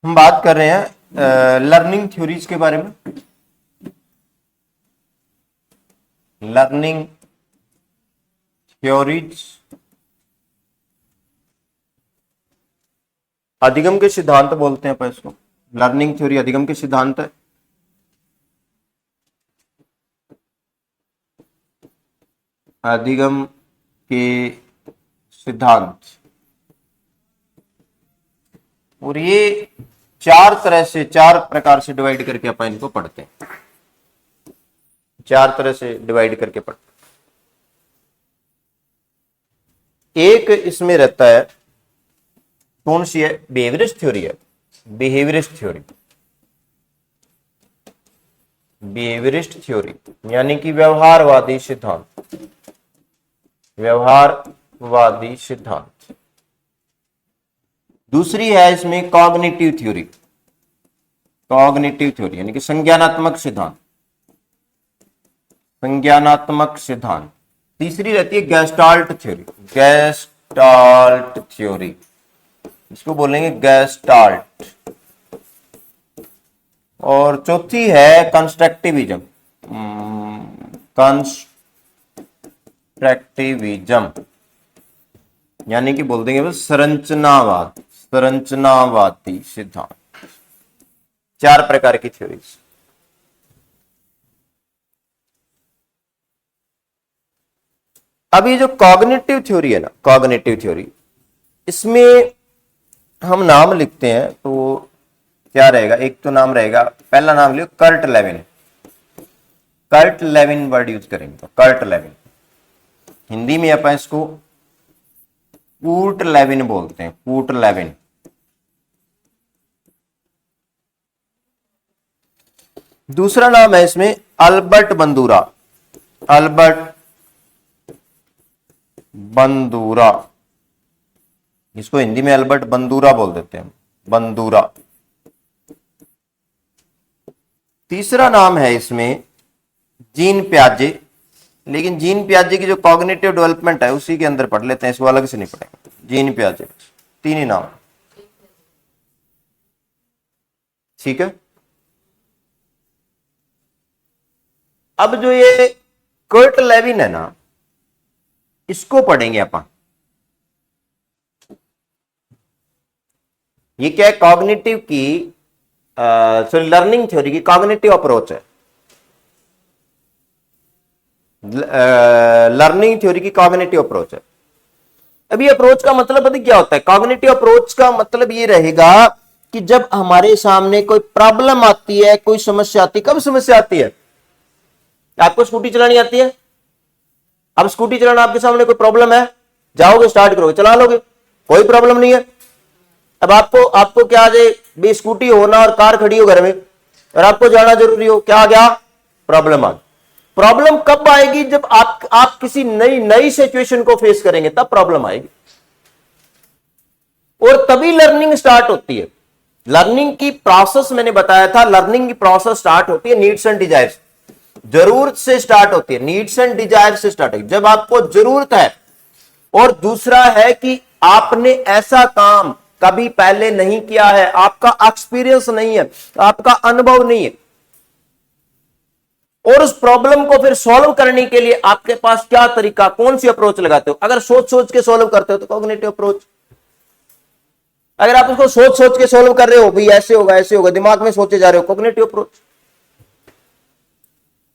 हम बात कर रहे हैं लर्निंग थ्योरीज के बारे में। लर्निंग थ्योरीज, अधिगम के सिद्धांत बोलते हैं अपन इसको। लर्निंग थ्योरी अधिगम के सिद्धांत है। अधिगम के सिद्धांत, और ये चार प्रकार से डिवाइड करके अपन इनको पढ़ते हैं। चार तरह से डिवाइड करके पढ़ते हैं। एक इसमें रहता है, कौन सी है? बिहेवियरिस्ट थ्योरी है। बिहेवियरिस्ट थ्योरी, बिहेवियरिस्ट थ्योरी यानी कि व्यवहारवादी सिद्धांत। व्यवहारवादी सिद्धांत। दूसरी है इसमें कॉग्निटिव थ्योरी। कॉग्निटिव थ्योरी यानी कि संज्ञानात्मक सिद्धांत। संज्ञानात्मक सिद्धांत। तीसरी रहती है गैस्टाल्ट थ्योरी। गैस्टाल्ट थ्योरी, इसको बोलेंगे गैस्टाल्ट। और चौथी है कंस्ट्रक्टिविज्म। कंस्ट्रक्टिविज्म यानी कि बोल देंगे बस संरचनावाद, संरचनावादी सिद्धांत। चार प्रकार की थ्योरीज। अभी जो कॉग्निटिव थ्योरी है ना, कॉग्निटिव थ्योरी, इसमें हम नाम लिखते हैं तो क्या रहेगा? एक तो नाम रहेगा, पहला नाम Leo Kurt Lewin. Kurt Lewin word use करेंगे तो कर्ट लेविन। हिंदी में अपन इसको कूट लेविन बोलते हैं। कूट लेविन। दूसरा नाम है इसमें अल्बर्ट बंदूरा। अल्बर्ट बंदूरा, इसको हिंदी में अल्बर्ट बंदूरा बोल देते हैं। बंदूरा। तीसरा नाम है इसमें जीन प्याजे, लेकिन जीन प्याजे की जो कॉग्निटिव डेवलपमेंट है उसी के अंदर पढ़ लेते हैं, इसको अलग से नहीं पढ़ेंगे। जीन प्याजे, तीन ही नाम, ठीक है। अब जो ये कर्ट लेविन है ना, इसको पढ़ेंगे अपन। ये क्या है? कॉग्निटिव की सॉरी लर्निंग थ्योरी की कॉग्निटिव अप्रोच है। लर्निंग थ्योरी की कॉग्निटिव अप्रोच है। अभी अप्रोच का मतलब पता क्या होता है? कॉग्निटिव अप्रोच का मतलब ये रहेगा कि जब हमारे सामने कोई प्रॉब्लम आती है, कोई समस्या आती है। कब समस्या आती है? आपको स्कूटी चलानी आती है, अब स्कूटी चलाना आपके सामने कोई प्रॉब्लम है, जाओगे स्टार्ट करोगे चला लोगे, कोई प्रॉब्लम नहीं है। अब आपको आपको क्या आ जाए? भी स्कूटी हो ना और कार खड़ी हो घर में और आपको जाना जरूरी हो, क्या आ गया? प्रॉब्लम आ गई। प्रॉब्लम कब आएगी? जब आप किसी नई सिचुएशन को फेस करेंगे, तब प्रॉब्लम आएगी और तभी लर्निंग स्टार्ट होती है। लर्निंग की प्रोसेस मैंने बताया था, लर्निंग की प्रोसेस स्टार्ट होती है नीड्स एंड डिजायर्स, जरूरत से स्टार्ट होती है। नीड्स एंड डिजायर से स्टार्ट होती है, जब आपको जरूरत है। और दूसरा है कि आपने ऐसा काम कभी पहले नहीं किया है, आपका एक्सपीरियंस नहीं है, आपका अनुभव नहीं है, और उस प्रॉब्लम को फिर सॉल्व करने के लिए आपके पास क्या तरीका, कौन सी अप्रोच लगाते हो? अगर सोच सोच के सॉल्व करते हो तो कॉग्निटिव अप्रोच। अगर आप उसको सोच सोच के सॉल्व कर रहे हो, भाई ऐसे होगा, दिमाग में सोचे जा रहे हो, कॉग्निटिव अप्रोच।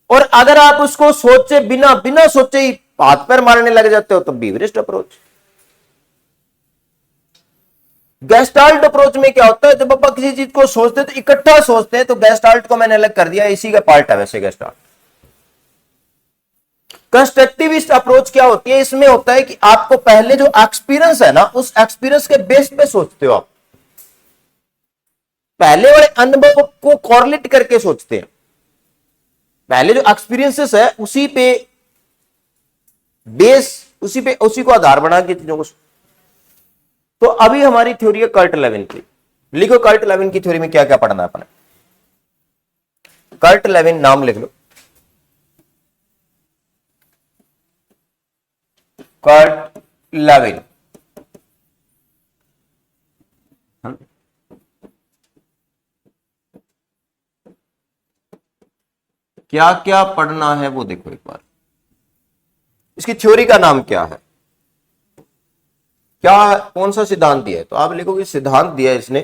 और अगर आप उसको सोचे बिना बिना सोचे ही हाथ पैर मारने लग जाते हो तो बिहेवियरिस्ट अप्रोच। गैस्टाल्ट अप्रोच में क्या होता है? जब आप किसी चीज को सोचते हैं तो इकट्ठा सोचते हैं, तो गैस्टाल्ट को मैंने अलग कर दिया, इसी का पार्ट है वैसे गैस्टाल्ट। कंस्ट्रक्टिविस्ट अप्रोच क्या होती है? इसमें होता है कि आपको पहले जो एक्सपीरियंस है ना, उस एक्सपीरियंस के बेस पे सोचते हो आप, पहले वाले अनुभव को कॉरलेट करके सोचते हैं। पहले जो एक्सपीरियंसेस है उसी पे बेस, उसी को आधार बना के चीजों को। तो अभी हमारी थ्योरी है कर्ट लेविन की। लिखो कर्ट लेविन की थ्योरी में क्या क्या पढ़ना है अपने। कर्ट लेविन नाम लिख लो, कर्ट लेविन। क्या क्या पढ़ना है वो देखो एक बार। इसकी थ्योरी का नाम क्या है, क्या कौन सा सिद्धांत दिया है, तो आप लिखोगे सिद्धांत दिया है इसने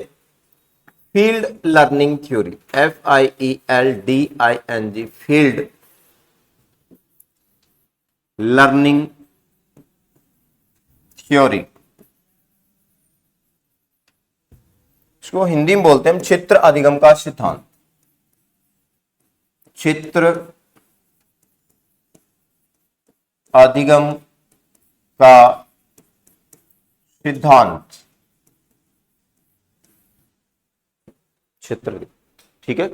field learning theory, FIELDING, field learning theory. इसको हिंदी में बोलते हैं हम क्षेत्र अधिगम का सिद्धांत, क्षेत्र अधिगम का सिद्धांत, क्षेत्र, ठीक है।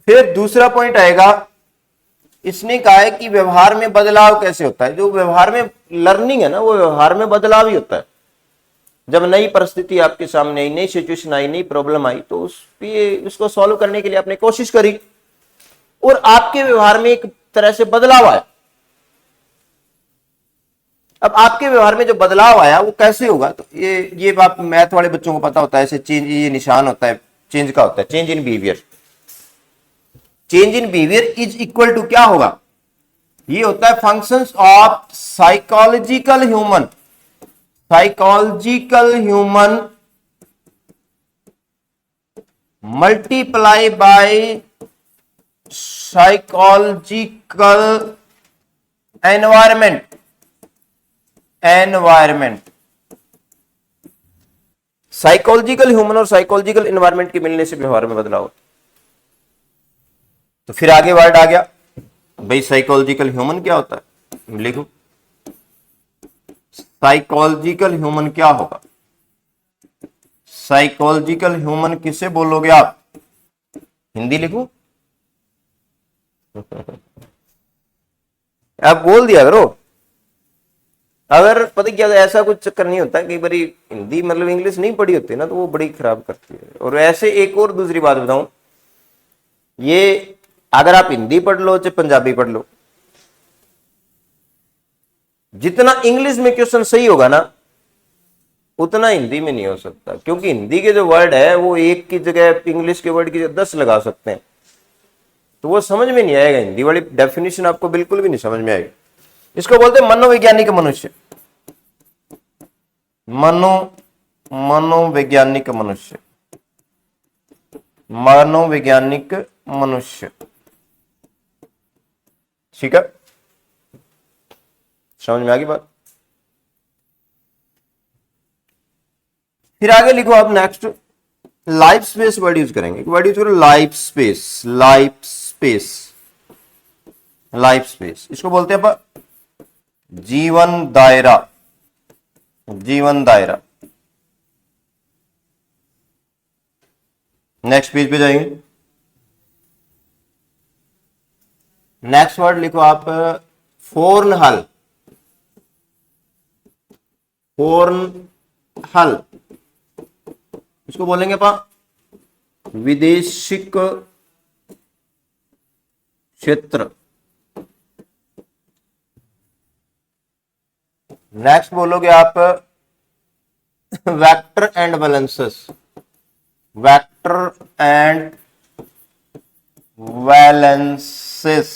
फिर दूसरा पॉइंट आएगा, इसने कहा है कि व्यवहार में बदलाव कैसे होता है। जो व्यवहार में लर्निंग है ना, वो व्यवहार में बदलाव ही होता है। जब नई परिस्थिति आपके सामने आई, नई सिचुएशन आई, नई प्रॉब्लम आई, तो उसको सॉल्व करने के लिए आपने कोशिश करी और आपके व्यवहार में एक तरह से बदलाव आया। अब आपके व्यवहार में जो बदलाव आया वो कैसे होगा, तो ये बात मैथ वाले बच्चों को पता होता है। ऐसे चेंज, ये निशान होता है चेंज का, होता है change in behaviour. Change in behaviour is equal to क्या होगा, ये होता है functions of psychological human multiply by psychological environment. Psychological human और साइकोलॉजिकल एनवायरमेंट के मिलने से व्यवहार में बदलाव होता है। तो फिर आगे वर्ड आ गया भाई, साइकोलॉजिकल ह्यूमन क्या होता है, लिखो साइकोलॉजिकल ह्यूमन क्या होगा। साइकोलॉजिकल ह्यूमन किसे बोलोगे आप, हिंदी लिखो आप बोल दिया करो। अगर पता क्या, ऐसा कुछ चक्कर नहीं होता, कई बार हिंदी मतलब इंग्लिश नहीं पढ़ी होती ना, तो वो बड़ी खराब करती है। और ऐसे एक और दूसरी बात बताऊं, ये अगर आप हिंदी पढ़ लो चाहे पंजाबी पढ़ लो, जितना इंग्लिश में क्वेश्चन सही होगा ना, उतना हिंदी में नहीं हो सकता। क्योंकि हिंदी के जो वर्ड है वो एक की जगह इंग्लिश के वर्ड की जगह 10 लगा सकते हैं, तो वो समझ में नहीं आएगा। हिंदी वाली डेफिनेशन आपको बिल्कुल भी नहीं समझ में आएगी। इसको बोलते हैं मनोवैज्ञानिक मनुष्य। मनोवैज्ञानिक मनुष्य, मनोवैज्ञानिक मनुष्य, ठीक है, समझ में आ गई बात। फिर आगे लिखो आप next, life space word use करेंगे। वर्ड यूज करो life space, life space, life space. इसको बोलते हैं आप जीवन दायरा, जीवन दायरा। नेक्स्ट पेज पे जाएंगे। नेक्स्ट वर्ड लिखो आप फोर्नहल, फोर्नहल। इसको बोलेंगे आप विदेशिक क्षेत्र। नेक्स्ट बोलोगे आप vector and balances, vector and balances.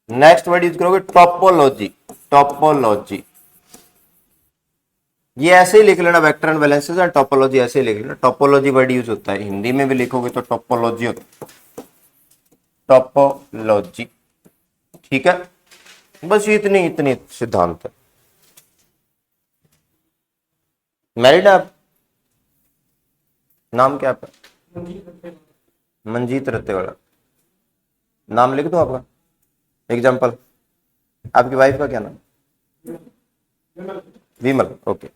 Next word use करोगे टोपोलॉजी, टोपोलॉजी। ये ऐसे ही लिख लेना, vector and balances and topology ऐसे ही लिख लेना। टोपोलॉजी वर्ड यूज होता है, हिंदी में भी लिखोगे तो टोपोलॉजी होता है, टोपोलॉजी, ठीक है। बस इतनी सिद्धांत है। मैरिड आप, नाम क्या आपका, मंजीत रत्तेवाला। नाम लिख दो आपका, एग्जाम्पल। आपकी वाइफ का क्या नाम, विमल, ओके।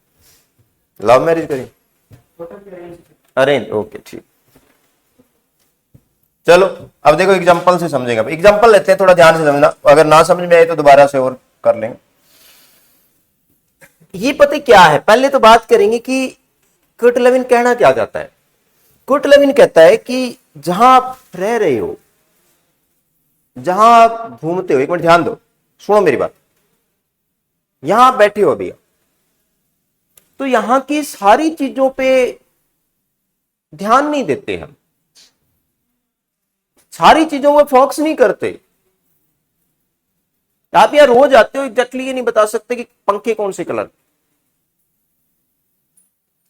लव मैरिज करी, अरेंज, ओके, ठीक। चलो अब देखो एग्जांपल से समझेगा। एग्जांपल लेते हैं, थोड़ा ध्यान से समझना, अगर ना समझ में आए तो दोबारा से और कर लेंगे। ये पता क्या है, पहले तो बात करेंगे कि कर्ट लेविन कहना क्या चाहता है। कर्ट लेविन कहता है कि जहां आप रह रहे हो, जहां आप घूमते हो, एक मिनट ध्यान दो, सुनो मेरी बात। यहां आप बैठे हो अभी, तो यहां की सारी चीजों पे ध्यान नहीं देते हम। सारी चीजों में फोकस नहीं करते। आप यार रोज आते हो, एग्जैक्टली ये नहीं बता सकते कि पंखे कौन से कलर।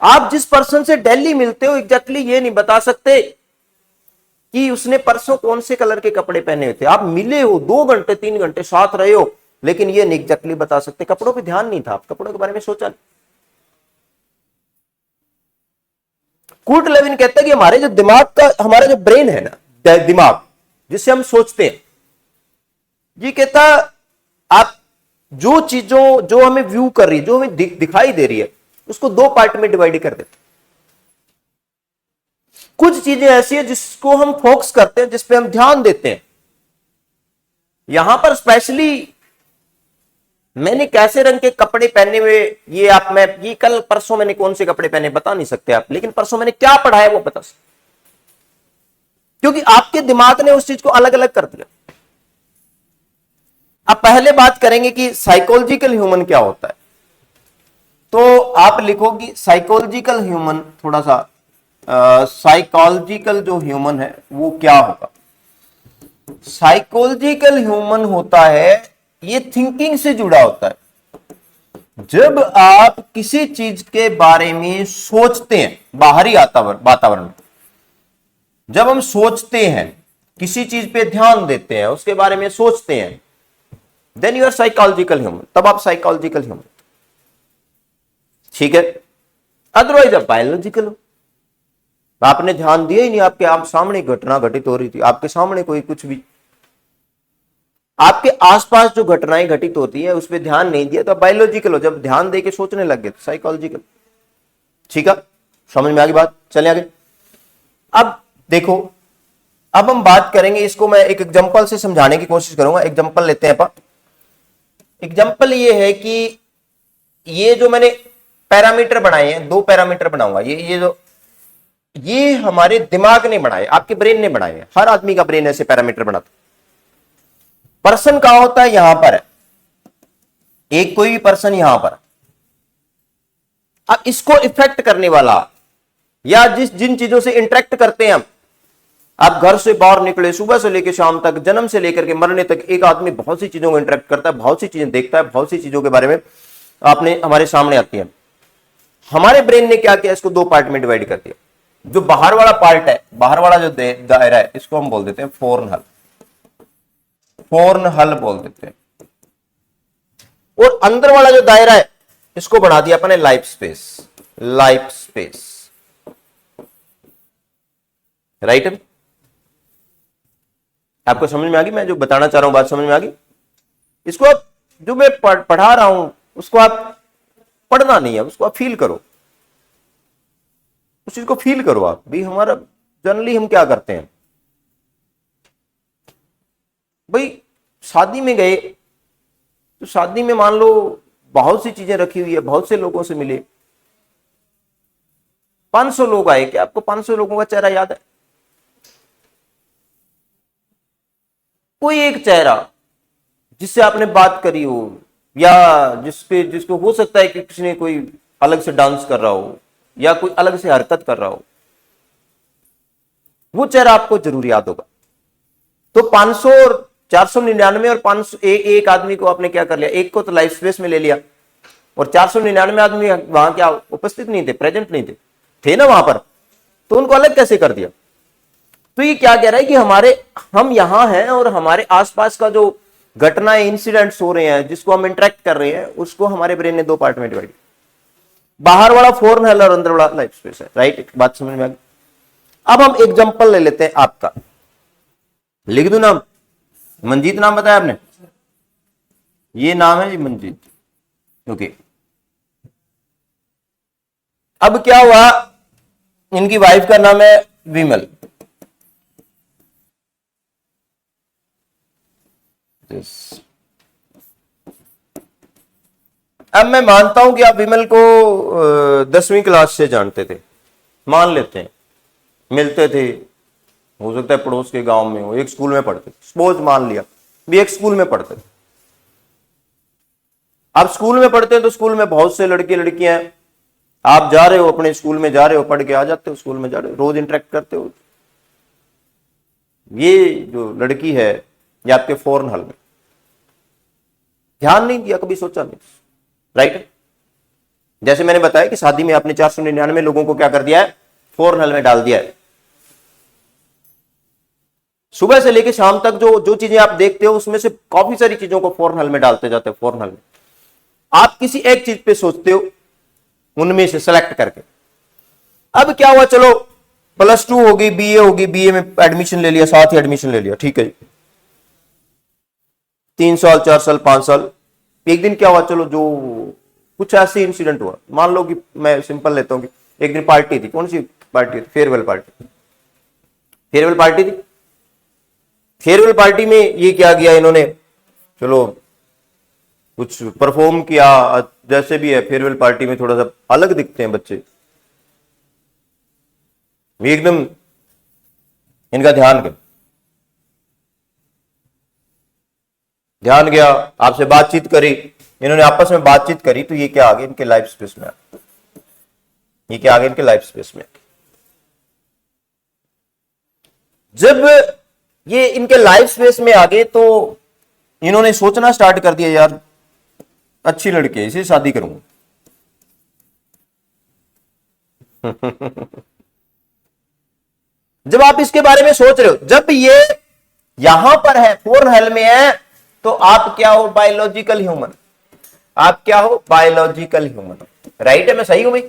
आप जिस पर्सन से डेली मिलते हो एग्जैक्टली ये नहीं बता सकते कि उसने परसों कौन से कलर के कपड़े पहने हुए थे। आप मिले हो 2 घंटे 3 घंटे साथ रहे हो, लेकिन ये नहीं एग्जैक्टली बता सकते। कपड़ों पे ध्यान नहीं था, आप कपड़ों के बारे में सोचा नहीं। कूर्ट लेविन कहता है कि हमारे जो दिमाग का, हमारा जो ब्रेन है ना, दिमाग जिससे हम सोचते हैं, ये कहता आप जो चीजों जो हमें व्यू कर रही है, जो हमें दिखाई दे रही है, उसको 2 पार्ट में डिवाइड कर देते। कुछ चीजें ऐसी है जिसको हम फोकस करते हैं, जिसपे हम ध्यान देते हैं। यहां पर स्पेशली मैंने कैसे रंग के कपड़े पहने हुए, ये आप, मैं ये कल परसों मैंने कौन से कपड़े पहने बता नहीं सकते आप, लेकिन परसों मैंने क्या पढ़ा है वो बता सकते, क्योंकि आपके दिमाग ने उस चीज को अलग अलग कर दिया। अब पहले बात करेंगे कि साइकोलॉजिकल ह्यूमन क्या होता है। तो आप लिखोगी साइकोलॉजिकल ह्यूमन, थोड़ा सा साइकोलॉजिकल जो ह्यूमन है वो क्या होगा। साइकोलॉजिकल ह्यूमन होता है, ये थिंकिंग से जुड़ा होता है। जब आप किसी चीज के बारे में सोचते हैं, बाहरी वातावरण में जब हम सोचते हैं, किसी चीज पे ध्यान देते हैं, उसके बारे में सोचते हैं, then you are psychological human, तब आप साइकोलॉजिकल ह्यूमन। ठीक है, अदरवाइज आप बायोलॉजिकल हो। आपने ध्यान दिया ही नहीं, आपके आप सामने घटना घटित हो रही थी, आपके सामने कोई कुछ भी, आपके आसपास जो घटनाएं घटित होती है उस पर ध्यान नहीं दिया, तो आप बायोलॉजिकल हो। जब ध्यान देके सोचने लग गए तो साइकोलॉजिकल। ठीक है, समझ में आ गई बात, चले आगे। अब देखो, अब हम बात करेंगे, इसको मैं एक एग्जांपल से समझाने की कोशिश करूंगा। एग्जांपल लेते हैं अपन। एग्जांपल ये है कि ये जो मैंने पैरामीटर बनाए हैं, 2 पैरामीटर बनाऊंगा, ये हमारे दिमाग ने बनाए, आपके ब्रेन ने बनाए हैं। हर आदमी का ब्रेन ऐसे पैरामीटर बनाता। पर्सन कहां होता है, यहां पर है, एक कोई भी पर्सन यहां पर। अब इसको इफेक्ट करने वाला, या जिन चीजों से इंटरेक्ट करते हैं हम, आप घर से बाहर निकले, सुबह से लेकर शाम तक, जन्म से लेकर के मरने तक, एक आदमी बहुत सी चीजों को इंटरेक्ट करता है, बहुत सी चीजें देखता है, बहुत सी चीजों के बारे में आपने हमारे सामने आती है। हमारे ब्रेन ने क्या किया, इसको 2 पार्ट में डिवाइड कर दिया। जो बाहर वाला पार्ट है, बाहर वाला जो दायरा है, इसको हम बोल देते हैं फोर्नहल, फोर्नहल बोल देते हैं। और अंदर वाला जो दायरा है, इसको बढ़ा दिया अपने life space, life space, right. आपको समझ में आ गई, मैं जो बताना चाह रहा हूं बात समझ में आ गई। इसको आप, जो मैं पढ़ा रहा हूं उसको आप पढ़ना नहीं है, उसको आप फील करो, उस चीज को फील करो आप भी। हमारा जनरली हम क्या करते हैं भाई, शादी में गए तो शादी में मान लो बहुत सी चीजें रखी हुई है, बहुत से लोगों से मिले, 500 लोग आए, क्या आपको 500 लोगों का चेहरा याद है? कोई एक चेहरा जिससे आपने बात करी हो, या जिसको हो सकता है कि किसी ने कोई अलग से डांस कर रहा हो या कोई अलग से हरकत कर रहा हो, वो चेहरा आपको जरूर याद होगा। तो 500 और 499 और 500, एक आदमी को आपने क्या कर लिया, एक को तो लाइफ स्पेस में ले लिया, और 499 आदमी वहां क्या उपस्थित नहीं थे, प्रेजेंट नहीं थे ना वहां पर, तो उनको अलग कैसे कर दिया? तो ये क्या कह रहा है कि हम यहां हैं और हमारे आसपास का जो घटनाएं, इंसिडेंट्स हो रहे हैं, जिसको हम इंटरेक्ट कर रहे हैं, उसको हमारे ब्रेन ने 2 पार्ट में डिवाइड, बाहर वाला फोर्नहल और अंदर वाला लाइफ स्पेस है, राइट। बात समझ में आ गई। अब हम एग्जांपल ले लेते हैं आपका, लिख दू नाम, मंजीत नाम बताया आपने, ये नाम है जी मंजीत, ओके। अब क्या हुआ, इनकी वाइफ का नाम है विमल, अब मैं मानता हूं कि आप विमल को 10वीं क्लास से जानते थे, मान लेते हैं, मिलते थे, हो सकता है पड़ोस के गांव में हो, एक स्कूल में पढ़ते, सपोज मान लिया भी एक स्कूल में पढ़ते थे। आप स्कूल में पढ़ते हैं तो स्कूल में बहुत से लड़के लड़कियां हैं, आप जा रहे हो अपने स्कूल में, जा रहे हो, पढ़ के आ जाते हो, स्कूल में जा रहे हो, रोज इंटरेक्ट करते हो। ये जो लड़की है ये आपके फॉरेन हल में, ध्यान नहीं दिया, कभी सोचा नहीं, राइट। जैसे मैंने बताया कि शादी में आपने 499 लोगों को क्या कर दिया है, फॉरेन हल में डाल दिया है। सुबह से लेकर शाम तक जो जो चीजें आप देखते हो उसमें से काफी सारी चीजों को फॉरेन हल में डालते जाते हैं। फॉरेन हल में आप किसी एक चीज पे सोचते हो, उनमें से सेलेक्ट करके। अब क्या हुआ, चलो +2 होगी, बीए होगी, बीए में एडमिशन ले लिया, साथ ही एडमिशन ले लिया, ठीक है, 3 साल 4 साल 5 साल। एक दिन क्या हुआ, चलो जो कुछ ऐसे इंसिडेंट हुआ, मान लो कि मैं सिंपल लेता हूं कि एक दिन पार्टी थी, कौन सी पार्टी थी, फेयरवेल पार्टी, फेयरवेल पार्टी थी। फेयरवेल पार्टी में ये क्या किया इन्होंने, चलो कुछ परफॉर्म किया, जैसे भी है फेयरवेल पार्टी में थोड़ा सा अलग दिखते हैं बच्चे, एकदम इनका ध्यान गया, आपसे बातचीत करी, इन्होंने आपस में बातचीत करी, तो ये क्या आ गया इनके लाइफ स्पेस में, ये क्या आ गया इनके लाइफ स्पेस में। जब ये इनके लाइफ स्पेस में आ गए तो इन्होंने सोचना स्टार्ट कर दिया, यार अच्छी लड़की है, इसे शादी करूंगा। जब आप इसके बारे में सोच रहे हो, जब ये यहां पर है, फोर हेल में है, तो आप क्या हो, बायोलॉजिकल ह्यूमन, आप क्या हो, बायोलॉजिकल ह्यूमन, राइट है, मैं सही हूं भाई।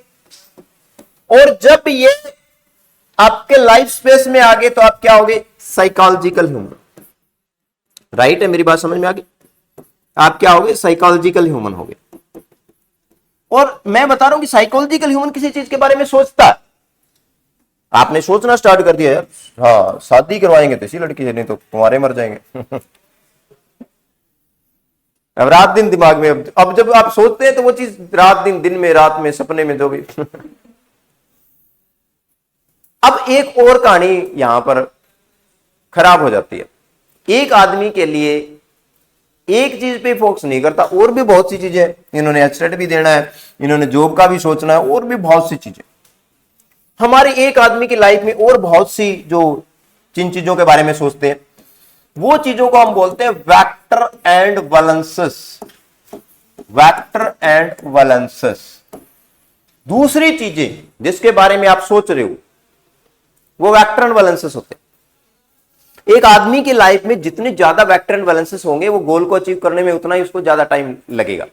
और जब ये आपके लाइफ स्पेस में आ गए तो आप क्या होगे, साइकोलॉजिकल ह्यूमन, राइट है, मेरी बात समझ में आ गई, आप क्या होगे, साइकोलॉजिकल ह्यूमन होगे। और मैं बता रहा हूं कि साइकोलॉजिकल ह्यूमन किसी चीज के बारे में सोचता है, आपने सोचना स्टार्ट कर दिया, यार हाँ शादी करवाएंगे तो इसी लड़की से, नहीं तो तुम्हारे मर जाएंगे। अब रात दिन दिमाग में, अब जब आप सोचते हैं तो वो चीज रात दिन, दिन में, रात में, सपने में, जो भी। अब एक और कहानी यहां पर खराब हो जाती है। एक आदमी के लिए एक चीज पे फोकस नहीं करता, और भी बहुत सी चीजें, इन्होंने एचटेट भी देना है, इन्होंने जॉब का भी सोचना है, और भी बहुत सी चीजें हमारे एक आदमी की लाइफ में, और बहुत सी जो जिन चीजों के बारे में सोचते हैं, वो चीजों को हम बोलते हैं vector and valences, vector and valences. दूसरी चीजें जिसके बारे में आप सोच रहे हो वो वेक्टर एंड वैलेंसेस होते हैं। एक आदमी की लाइफ में जितने ज्यादा वेक्टर एंड वैलेंसेस होंगे, वो गोल को अचीव करने में उतना ही उसको ज्यादा टाइम लगेगा।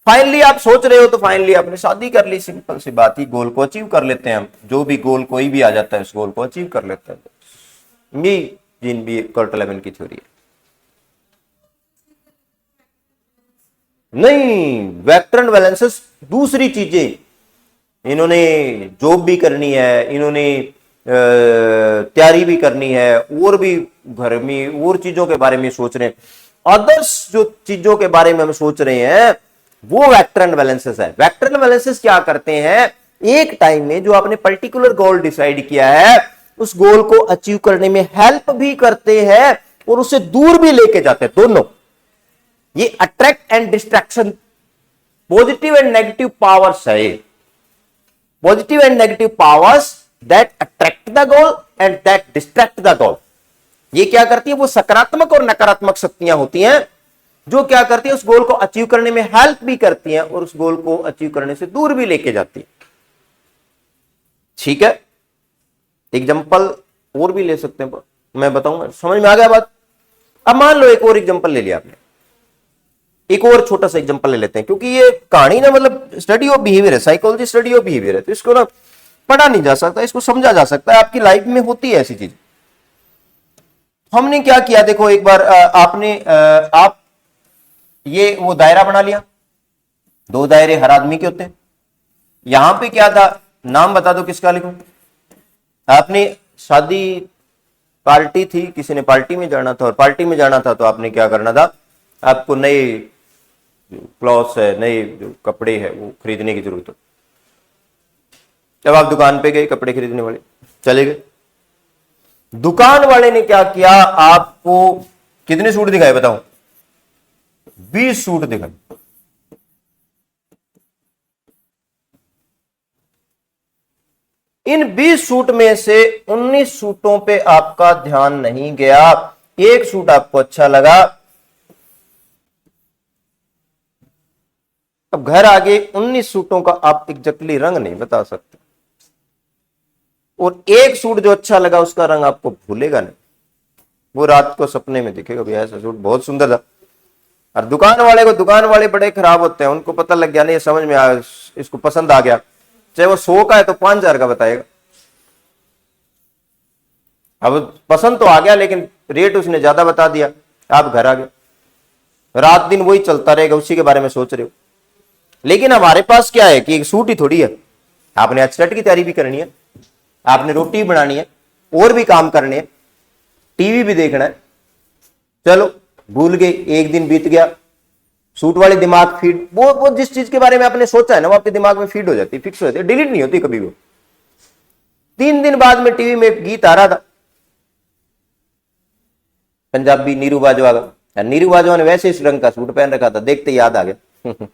फाइनली आप सोच रहे हो तो फाइनली आपने शादी कर ली, सिंपल सी बात ही, गोल को अचीव कर लेते हैं हम, जो भी गोल कोई भी आ जाता है उस गोल को अचीव कर लेते हैं। ये जिन भी कर्ट-11 की थ्योरी है। नहीं, वेक्टर एंड वैलेंसेस दूसरी चीजें, इन्होंने जॉब भी करनी है, इन्होंने तैयारी भी करनी है, और भी घर में और चीजों के बारे में सोच रहे हैं, अदर्स जो चीजों के बारे में हम सोच रहे हैं वो वेक्टर एंड वैलेंसेस है। वेक्टर एंड वैलेंसेस क्या करते हैं, एक टाइम में जो आपने पर्टिकुलर गोल डिसाइड किया है उस गोल को अचीव करने में हेल्प भी करते हैं और उसे दूर भी लेके जाते हैं, दोनों। ये attract and distraction, positive and negative powers है, positive and negative powers that attract the goal and that distract the goal. ये क्या करती है, वो सकारात्मक और नकारात्मक शक्तियां होती हैं जो क्या करती है, उस गोल को अचीव करने में हेल्प भी करती हैं और उस गोल को अचीव करने से दूर भी लेके जाती है। ठीक है, एग्जांपल और भी ले सकते हैं, मैं बताऊंगा, समझ में आ गया बात। अब मान लो एक और एग्जांपल ले लिया आपने, एक और छोटा सा एग्जांपल ले लेते हैं, क्योंकि ये कहानी ना मतलब स्टडी ऑफ बिहेवियर है, साइकोलॉजी स्टडी ऑफ बिहेवियर है, तो इसको ना पढ़ा नहीं जा सकता, इसको समझा जा सकता है, आपकी लाइफ में होती है ऐसी चीज। हमने क्या किया, देखो एक बार आप ये वो दायरा बना लिया, 2 दायरे हर आदमी के होते हैं। यहां पे क्या था, नाम बता दो किसका लिखूं। आपने शादी, पार्टी थी, किसी ने पार्टी में जाना था, और पार्टी में जाना था तो आपने क्या करना था, आपको नए क्लॉथ्स है, नए जो कपड़े है वो खरीदने की जरूरत है। जब आप दुकान पे गए, कपड़े खरीदने वाले चले गए, दुकान वाले ने क्या किया, आपको कितने सूट दिखाए बताओ, 20 सूट दिखाए। इन 20 सूट में से 19 सूटों पे आपका ध्यान नहीं गया, एक सूट आपको अच्छा लगा, अब घर आगे 19 सूटों का आप एग्जैक्टली रंग नहीं बता सकते, और एक सूट जो अच्छा लगा उसका रंग आपको भूलेगा नहीं, वो रात को सपने में दिखेगा भैया ऐसा सूट बहुत सुंदर था। और दुकान वाले बड़े खराब होते हैं, उनको पता लग गया नहीं, समझ में आया, इसको पसंद आ गया, चाहे वो 100 का है तो 5,000 का बताएगा। अब पसंद तो आ गया लेकिन रेट उसने ज्यादा बता दिया, आप घर आ गए, रात दिन वही चलता रहेगा, उसी के बारे में सोच रहे हो। लेकिन हमारे पास क्या है कि एक सूट ही थोड़ी है, आपने एचटेट की तैयारी भी करनी है, आपने रोटी भी बनानी है, और भी काम करने हैं, टीवी भी देखना है, चलो भूल गए, एक दिन बीत गया, सूट वाले दिमाग फीड, वो जिस चीज के बारे में आपने सोचा है ना वो आपके दिमाग में फीड हो जाती है, फिक्स हो जाती है, डिलीट नहीं होती कभी वो। 3 दिन बाद में टीवी में एक गीत आ रहा था, पंजाबी, नीरू बाजवा का, नीरू बाजवा ने वैसे इस रंग का सूट पहन रखा था, देखते याद आ गया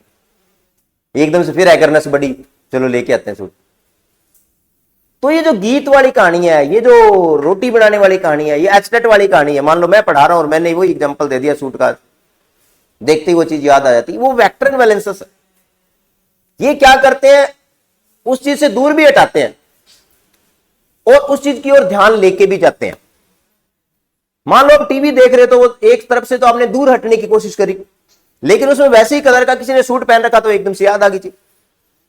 एकदम से फिर हैकरनेस बढ़ी, चलो लेके आते हैं सूट। तो ये जो गीत वाली कहानी है, ये जो रोटी बनाने वाली कहानी है, ये एचटेट वाली कहानी है। मान लो मैं पढ़ा रहा हूं और मैंने वो एग्जांपल दे दिया सूट का, देखते ही वो चीज याद आ जाती है, वो वेक्टर इनवैलेंसेस है। ये क्या करते हैं, उस चीज से दूर भी हटाते हैं और उस चीज की ओर ध्यान लेके भी जाते हैं। मान लो आप टीवी देख रहे, तो वो एक तरफ से तो आपने दूर हटने की कोशिश करी, लेकिन उसमें वैसे ही कलर का किसी ने सूट पहन रखा तो एकदम से याद आ गई चीज।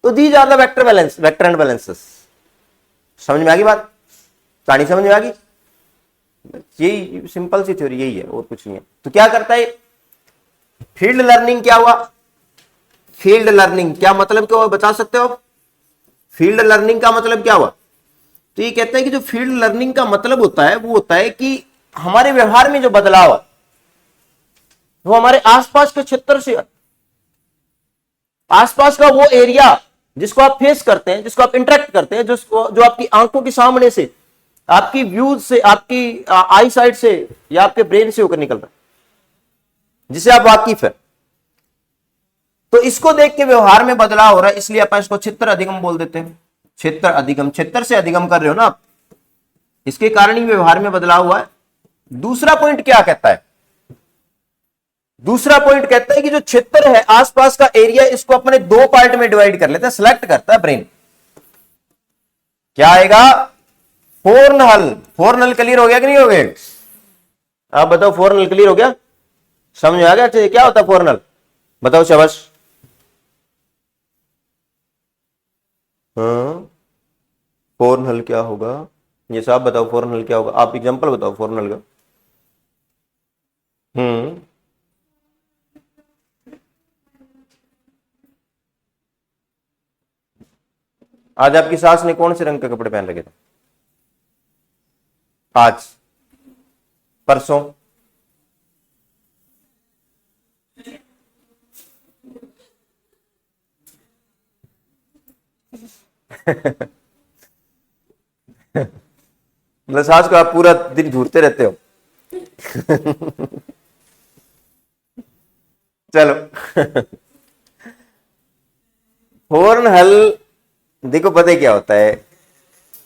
तो these are the vector and balances. समझ में आ गई बात, कहानी समझ में आ गई? यही सिंपल सी थ्योरी यही है, और कुछ नहीं है। तो क्या करता है फील्ड लर्निंग? क्या हुआ फील्ड लर्निंग? क्या मतलब क्या हुआ बता सकते हो? फील्ड लर्निंग का मतलब क्या हुआ? तो ये कहते हैं कि जो फील्ड लर्निंग का मतलब होता है वो होता है कि हमारे व्यवहार में जो बदलाव है वो हमारे आसपास के क्षेत्र से, आसपास का वो एरिया जिसको आप फेस करते हैं, जिसको आप इंटरेक्ट करते हैं, जो आपकी आंखों के सामने से, आपकी व्यूज से, आपकी आई साइड से या आपके ब्रेन से होकर निकल रहा है, जिसे आप वाकिफ है। तो इसको देख के व्यवहार में बदलाव हो रहा है, इसलिए अपन इसको क्षेत्र अधिगम बोल देते हैं। क्षेत्र अधिगम, क्षेत्र से अधिगम कर रहे हो ना आप, इसके कारण ही व्यवहार में बदलाव हुआ है। दूसरा पॉइंट क्या कहता है? दूसरा पॉइंट कहता है कि जो क्षेत्र है, आसपास का एरिया, इसको अपने 2 पार्ट में डिवाइड कर लेते हैं, सिलेक्ट करता है ब्रेन। क्या आएगा? फोरनहल। फोरनहल क्लियर हो गया कि नहीं हो गया? आप बताओ, फोरनहल क्लियर हो गया? समझ में आ गया? अच्छा क्या होता है फोरनहल? बताओ शाबाश। हाँ, फोरनहल क्या होगा ये साहब बताओ, फोरनहल क्या होगा? आप एग्जांपल बताओ फोरनहल का। आज आपकी सास ने कौन से रंग के कपड़े पहन रखे थे? आज, परसों? मतलब सास को आप पूरा दिन घूरते रहते हो चलो फोरनहल देखो, पता है क्या होता है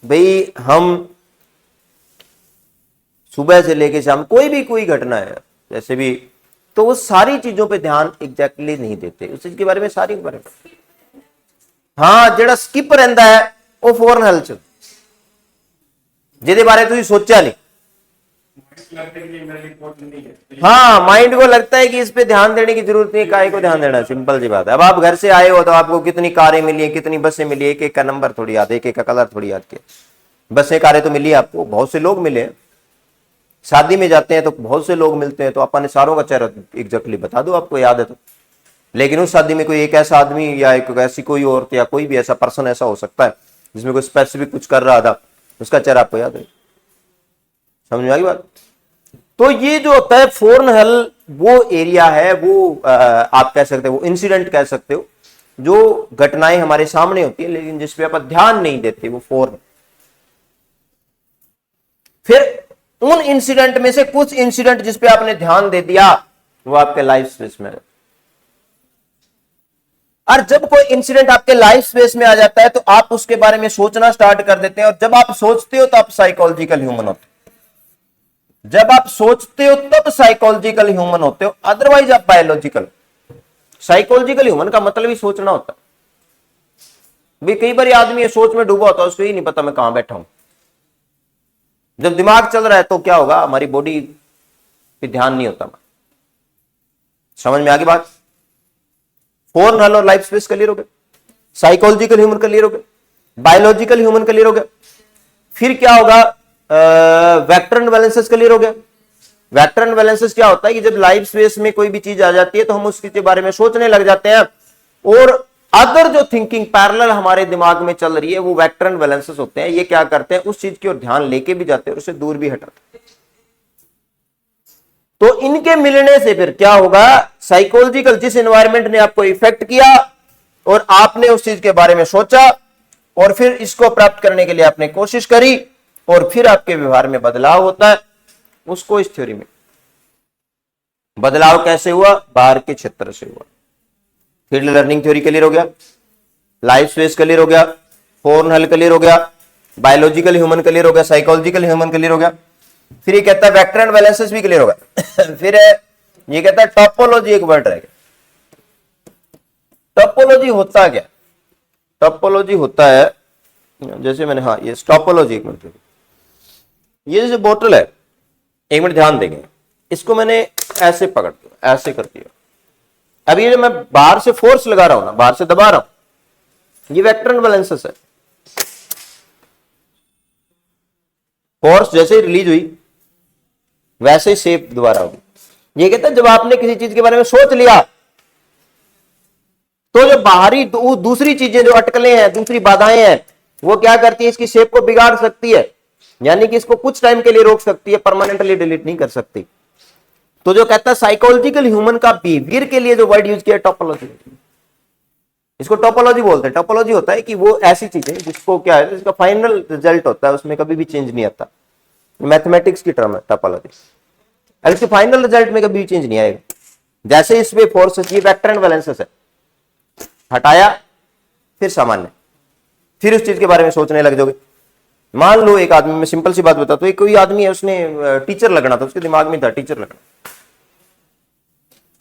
भाई, हम सुबह से लेके शाम कोई घटना है जैसे भी, तो वो सारी चीजों पे ध्यान एग्जैक्टली नहीं देते, उस चीज के बारे में सारी के बारे में। हाँ, जेड़ा स्किप रहता है वो फोरनहल च, जिहदे बारे तुसीं सोचा नहीं। हाँ, माइंड को लगता है कि इस पे ध्यान देने की जरूरत नहीं, काहे को ध्यान देना, सिंपल सी बात है। अब आप घर से आए हो तो आपको कितनी कारें मिली है, कितनी बसें मिली है, एक एक का नंबर थोड़ी याद, एक एक का कलर थोड़ी याद किया। बसें कारें तो मिली आपको, बहुत से लोग मिले। शादी में जाते हैं तो बहुत से लोग मिलते हैं, तो अपन सारों का चेहरा एग्जैक्टली बता दो, आपको याद है तो। लेकिन उस शादी में कोई एक ऐसा आदमी या एक ऐसी कोई औरत या कोई भी ऐसा पर्सन ऐसा हो सकता है जिसमें कोई स्पेसिफिक कुछ कर रहा था, उसका चेहरा आपको याद है। समझ में आ गई बात? तो ये जो होता है फोरनहल, वो एरिया है, वो आप कह सकते हो, वो इंसिडेंट कह सकते हो, जो घटनाएं हमारे सामने होती है लेकिन जिसपे आप ध्यान नहीं देते, वो फोरन। फिर उन इंसिडेंट में से कुछ इंसिडेंट जिसपे आपने ध्यान दे दिया वो आपके लाइफ स्पेस में। और जब कोई इंसिडेंट आपके लाइफ स्पेस में आ जाता है तो आप उसके बारे में सोचना स्टार्ट कर देते हैं, और जब आप सोचते हो तो आप साइकोलॉजिकल ह्यूमन होते हो। जब आप सोचते हो तब साइकोलॉजिकल ह्यूमन होते हो, अदरवाइज आप बायोलॉजिकल। साइकोलॉजिकल ह्यूमन का मतलब ही सोचना होता है। भी कई बार आदमी ये सोच में डूबा होता है, उसको ही नहीं पता मैं कहां बैठा हूं। जब दिमाग चल रहा है तो क्या होगा, हमारी बॉडी पे ध्यान नहीं होता। समझ में आ गई बात? फोर नल और लाइफ स्पेस क्लियर हो गए, साइकोलॉजिकल ह्यूमन क्लियर हो गए, बायोलॉजिकल ह्यूमन क्लियर हो गया। फिर क्या होगा, वेक्टर एंड बैलेंसेस क्लियर हो गया। वेक्टर एंड बैलेंसेस क्या होता है कि जब लाइफ स्पेस में कोई भी चीज आ जाती है तो हम उसके बारे में सोचने लग जाते हैं, और अदर जो थिंकिंग पैरेलल हमारे दिमाग में चल रही है वो वेक्टर एंड बैलेंसेस होते हैं। ये क्या करते हैं, उस चीज की ओर ध्यान लेके भी जाते हैं और उसे दूर भी हटाते हैं। तो इनके मिलने से फिर क्या होगा, साइकोलॉजिकल जिस एनवायरनमेंट ने आपको इफेक्ट किया और आपने उस चीज के बारे में सोचा और फिर इसको प्राप्त करने के लिए आपने कोशिश करी और फिर आपके व्यवहार में बदलाव होता है, उसको इस थ्योरी में बदलाव कैसे हुआ, बाहर के क्षेत्र से हुआ। फील्ड लर्निंग थ्योरी क्लियर हो गया, लाइफ स्पेस क्लियर हो गया, फोर नल क्लियर हो गया, बायोलॉजिकल ह्यूमन क्लियर हो गया, साइकोलॉजिकल ह्यूमन क्लियर हो गया। फिर ये कहता है वेक्टर एंड बैलेंसेस भी क्लियर होगा। फिर ये कहता है टोपोलॉजी एक वर्ड रहेगा। टोपोलॉजी होता क्या, टोपोलॉजी होता है जैसे मैंने, हाँ ये टोपोलॉजी, एक मिनट, ये जैसे बोतल है, एक मिनट ध्यान देंगे, इसको मैंने ऐसे पकड़ दिया, ऐसे कर दिया। अब ये जो मैं बाहर से फोर्स लगा रहा हूं ना, बाहर से दबा रहा हूं, ये वेक्टर एंड बैलेंसेस है। फोर्स जैसे ही रिलीज हुई वैसे ही शेप दोबारा होगी। ये कहता है जब आपने किसी चीज के बारे में सोच लिया तो जो बाहरी दूसरी चीजें जो अटकलें हैं, दूसरी बाधाएं हैं, वो क्या करती है, इसकी शेप को बिगाड़ सकती है, यानी कि इसको कुछ टाइम के लिए रोक सकती है, परमानेंटली डिलीट नहीं कर सकती। तो जो कहता है साइकोलॉजिकल ह्यूमन का बिहेवियर के लिए जो वर्ड यूज किया, टोपोलॉजी, इसको टोपोलॉजी बोलते हैं। टोपोलॉजी होता है कि वो ऐसी चीज है जिसको क्या है, जिसका फाइनल रिजल्ट होता है उसमें कभी भी चेंज नहीं आता। मैथमेटिक्स की टर्म है टोपोलॉजी, और इसके फाइनल रिजल्ट में कभी भी चेंज नहीं आएगा। जैसे इसमें फोर्सेस, ये वेक्टर एंड बैलेंसेस है, हटाया फिर सामान्य, फिर उस चीज के बारे में सोचने लग जाओगे। मान लो एक आदमी, में सिंपल सी बात बताता हूं, कोई आदमी है, उसने टीचर लगना था, उसके दिमाग में था टीचर लगना।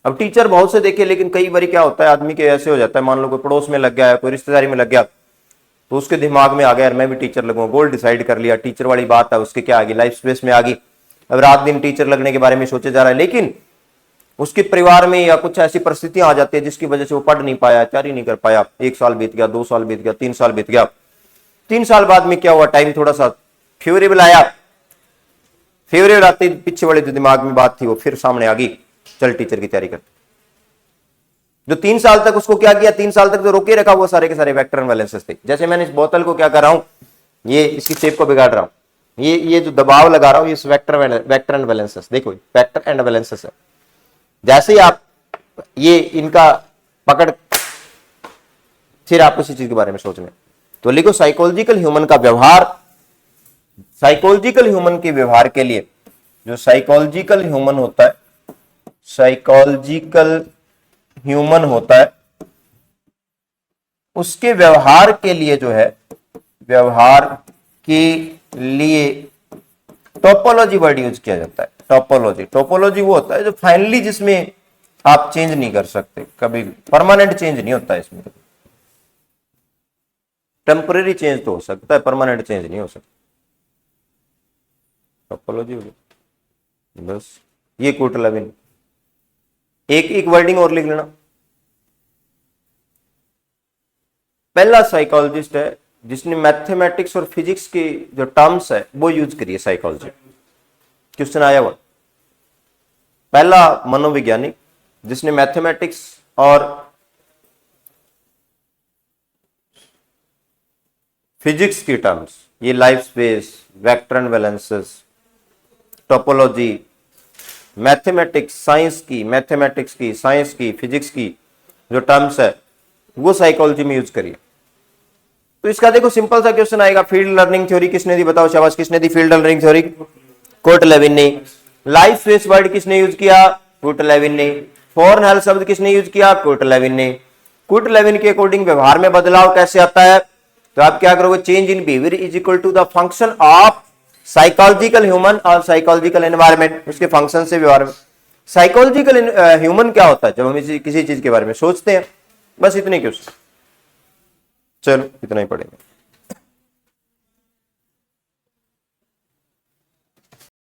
अब टीचर बहुत से देखे, लेकिन कई बार क्या होता है आदमी के ऐसे हो जाता है, मान लो कोई पड़ोस में लग गया है, कोई रिश्तेदारी में लग गया, तो उसके दिमाग में आ गया यार मैं भी टीचर लगूंगा, गोल डिसाइड कर लिया, टीचर वाली बात है उसके क्या आ गई, लाइफ स्पेस में आ गई। अब रात दिन टीचर लगने के बारे में सोचे जा रहा है, लेकिन उसके परिवार में या कुछ ऐसी परिस्थितियां आ जाती है जिसकी वजह से वो पढ़ नहीं पाया, तैयारी नहीं कर पाया। 1 साल बीत गया, 2 साल बीत गया, 3 साल बीत गया। 3 साल बाद में क्या हुआ, टाइम थोड़ा सा फेवरेबल आया, फेवरेबल आते पीछे वाले जो दिमाग में बात थी वो फिर सामने आ गई, चल टीचर की तैयारी कर। जो 3 साल तक उसको क्या किया, 3 साल तक जो रोके रखा, वो सारे के सारे वेक्टर एंड बैलेंसेस थे। जैसे मैंने इस बोतल को क्या कर रहा हूं, ये इसकी शेप को बिगाड़ रहा हूं, ये जो दबाव लगा रहा हूं, ये वेक्टर एंड बैलेंसेस, देखो वेक्टर एंड बैलेंसेस है। जैसे ही आप ये इनका पकड़, फिर आप उसी चीज के बारे में सोचने, तो लिखो साइकोलॉजिकल ह्यूमन का व्यवहार, साइकोलॉजिकल ह्यूमन के व्यवहार के लिए जो साइकोलॉजिकल ह्यूमन होता है, साइकोलॉजिकल ह्यूमन होता है, उसके व्यवहार के लिए जो है, व्यवहार के लिए टोपोलॉजी वर्ड यूज किया जाता है। टोपोलॉजी, टोपोलॉजी वो होता है जो फाइनली जिसमें आप चेंज नहीं कर सकते, कभी परमानेंट चेंज नहीं होता है इसमें। टेम्पररी चेंज तो हो सकता है, परमानेंट चेंज नहीं हो सकता। टोपोलॉजी हो गई बस, ये कोट लेविन। एक वर्डिंग और लिख लेना, पहला साइकोलॉजिस्ट है जिसने मैथमेटिक्स और फिजिक्स की जो टर्म्स है वो यूज करी है साइकोलॉजी। क्वेश्चन आया हुआ, पहला मनोवैज्ञानिक जिसने मैथमेटिक्स और फिजिक्स की टर्म्स, ये life space, vector and balances, topology, mathematics science की, मैथमेटिक्स की, साइंस की, फिजिक्स की जो टर्म्स है वो साइकोलॉजी में यूज करिए। तो इसका देखो सिंपल सा क्वेश्चन आएगा, फील्ड लर्निंग थ्योरी किसने दी, बताओ शाबाश, किसने दी field learning theory? Kurt Lewin ने। लाइफ स्पेस वर्ड किसने यूज किया? कोट लेविन ने। फोर नल शब्द किसने यूज किया? कोट लेविन ने। कुट लेविन के अकॉर्डिंग व्यवहार में बदलाव कैसे आता है, तो आप क्या करोगे, change in behaviour is equal to the function of psychological human और साइकोलॉजिकल एनवायरमेंट, उसके फंक्शन से व्यवहार में। साइकोलॉजिकल ह्यूमन क्या होता है, जब हम किसी चीज के बारे में सोचते हैं, बस इतने क्यों, चलो इतना ही पढ़ेंगे।